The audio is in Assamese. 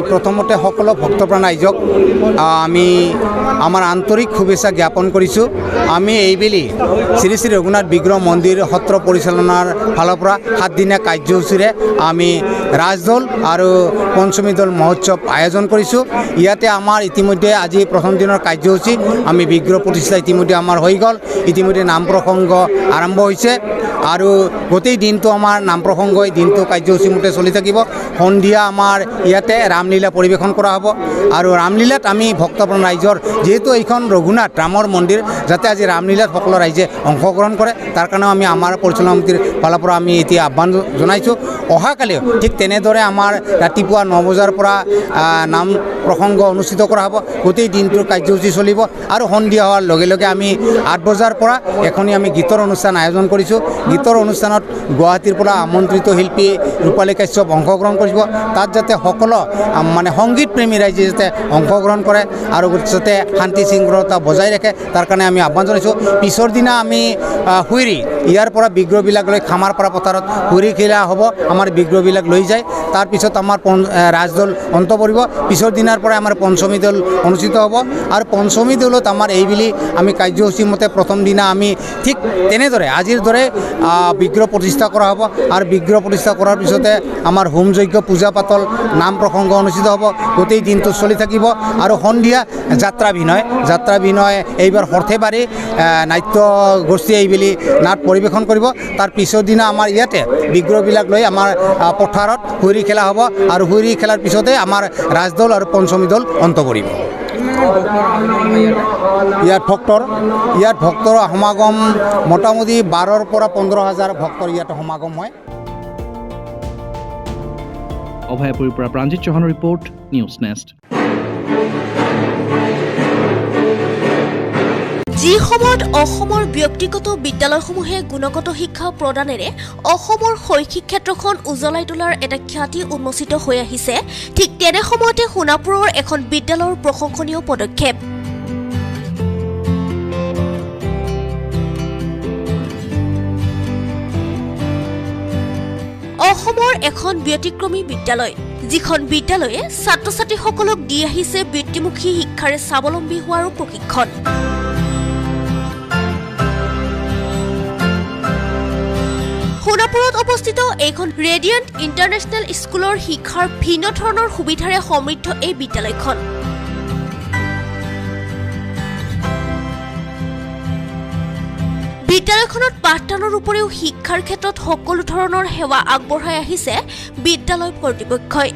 প্ৰথমতে সকলো ভক্তপ্ৰাণ ৰাইজক আমি আমাৰ আন্তৰিক শুভেচ্ছা জ্ঞাপন কৰিছোঁ। আমি এইবেলি শ্ৰী শ্ৰী ৰঘুনাথ বিগ্ৰহ মন্দিৰ সত্ৰ পৰিচালনাৰ ফালৰ পৰা 7 দিনীয়া কাৰ্যসূচীৰে আমি ৰাজদৌল আৰু পঞ্চমী দৌল মহোৎসৱ আয়োজন কৰিছোঁ। ইয়াতে আমাৰ ইতিমধ্যে আজি প্ৰথম দিনৰ কাৰ্যসূচী আমি বিগ্ৰহ প্ৰতিষ্ঠা ইতিমধ্যে আমাৰ হৈ গ'ল। ইতিমধ্যে নাম প্ৰসংগ আৰম্ভ হৈছে আৰু গোটেই দিনটো আমাৰ নাম প্ৰসংগ দিনটো কাৰ্যসূচী মতে চলি থাকিব। সন্ধিয়া আমাৰ ইয়াতে ৰামলীলা পৰিৱেশন কৰা হ'ব আৰু ৰামলীলাত আমি ভক্তপ্ৰাণ ৰাইজৰ যিহেতু এইখন ৰঘুনাথ ৰামৰ মন্দিৰ, যাতে আজি ৰামলীলাত সকলো ৰাইজে অংশগ্ৰহণ কৰে তাৰ কাৰণেও আমি আমাৰ পৰিচালনা সমিতিৰ ফালৰ পৰা আমি এতিয়া আহ্বান জনাইছোঁ। অহাকালিও ঠিক তেনেদৰে আমাৰ ৰাতিপুৱা 9 বজাৰ পৰা নাম প্ৰসংগ অনুষ্ঠিত কৰা হ'ব। গোটেই দিনটোৰ কাৰ্যসূচী চলিব আৰু সন্ধিয়া হোৱাৰ লগে লগে আমি 8 বজাৰ পৰা এখনি আমি গীতৰ অনুষ্ঠান আয়োজন কৰিছোঁ। গীতৰ অনুষ্ঠানত গুৱাহাটীৰ পৰা আমন্ত্ৰিত শিল্পী ৰূপালী কাশ্যপ অংশগ্ৰহণ কৰিব। তাত যাতে সকলো মানে সংগীত প্ৰেমী ৰাইজে যাতে অংশগ্ৰহণ কৰে আৰু যাতে শান্তি শৃংখলতা বজাই ৰাখে তাৰ কাৰণে আমি আহ্বান জনাইছোঁ। পিছৰ দিনা আমি হুইৰি ইয়াৰ পৰা বিগ্ৰহবিলাক লৈ খামাৰপাৰা পথাৰত হুইৰি খেলা হ'ব। আমাৰ বিগ্ৰহবিলাক লৈ যায়। তাৰপিছত আমাৰ ৰাজদৌল অন্ত পৰিব। পিছৰ দিনাৰ পৰা আমাৰ পঞ্চমী দৌল অনুষ্ঠিত হ'ব আৰু পঞ্চমী দৌলত আমাৰ এইবেলি আমি কাৰ্যসূচী মতে প্ৰথম দিনা আমি ঠিক তেনেদৰে আজিৰ দৰে বিগ্ৰহ প্ৰতিষ্ঠা কৰা হ'ব আৰু বিগ্ৰহ প্ৰতিষ্ঠা কৰাৰ পিছতে আমাৰ হোম যজ্ঞ পূজা পাতল নাম প্ৰসংগ অনুষ্ঠিত হ'ব। গোটেই দিনটো চলি থাকিব আৰু সন্ধিয়া যাত্ৰা বিনয় এইবাৰ সৰ্থেবাৰী নাট্য গোষ্ঠী এইবেলি নাট পৰিৱেশন কৰিব। তাৰ পিছৰ দিনা আমাৰ ইয়াতে বিগ্ৰহবিলাক লৈ আমাৰ পথাৰত হুইৰি খেলা হ'ব আৰু হুইৰি খেলাৰ পিছতে আমাৰ ৰাজদৌল আৰু পঞ্চমী দৌল অন্ত পৰিব। ইয়াত ভক্তৰ সমাগম মোটামুটি 12,000 পৰা 15,000 ভক্তৰ ইয়াতে সমাগম হয়। অভয়পুৰীৰ পৰা প্ৰাঞ্জিত চৌহানৰ ৰিপৰ্ট, নিউজ নেষ্ট। যি সময়ত অসমৰ ব্যক্তিগত বিদ্যালয়সমূহে গুণগত শিক্ষা প্ৰদানেৰে অসমৰ শৈক্ষিক ক্ষেত্ৰখন উজ্বলাই তোলাৰ এটা খ্যাতি উন্মোচিত হৈ আহিছে, ঠিক তেনে সময়তে সোণাপুৰৰ এখন বিদ্যালয়ৰ প্ৰশংসনীয় পদক্ষেপ। অসমৰ এখন ব্যতিক্ৰমী বিদ্যালয়, যিখন বিদ্যালয়ে ছাত্ৰ ছাত্ৰীসকলক দি আহিছে বৃত্তিমুখী শিক্ষাৰে স্বাৱলম্বী হোৱাৰো প্ৰশিক্ষণ। সোণাপুৰত অৱস্থিত এইখন ৰেডিয়েণ্ট ইণ্টাৰনেশ্যনেল স্কুলৰ শিক্ষাৰ ভিন্ন ধৰণৰ সুবিধাৰে সমৃদ্ধ এই বিদ্যালয়খন। বিদ্যালয়খনত পাঠদানৰ উপৰিও শিক্ষাৰ ক্ষেত্ৰত সকলো ধৰণৰ সেৱা আগবঢ়াই আহিছে বিদ্যালয় কৰ্তৃপক্ষই।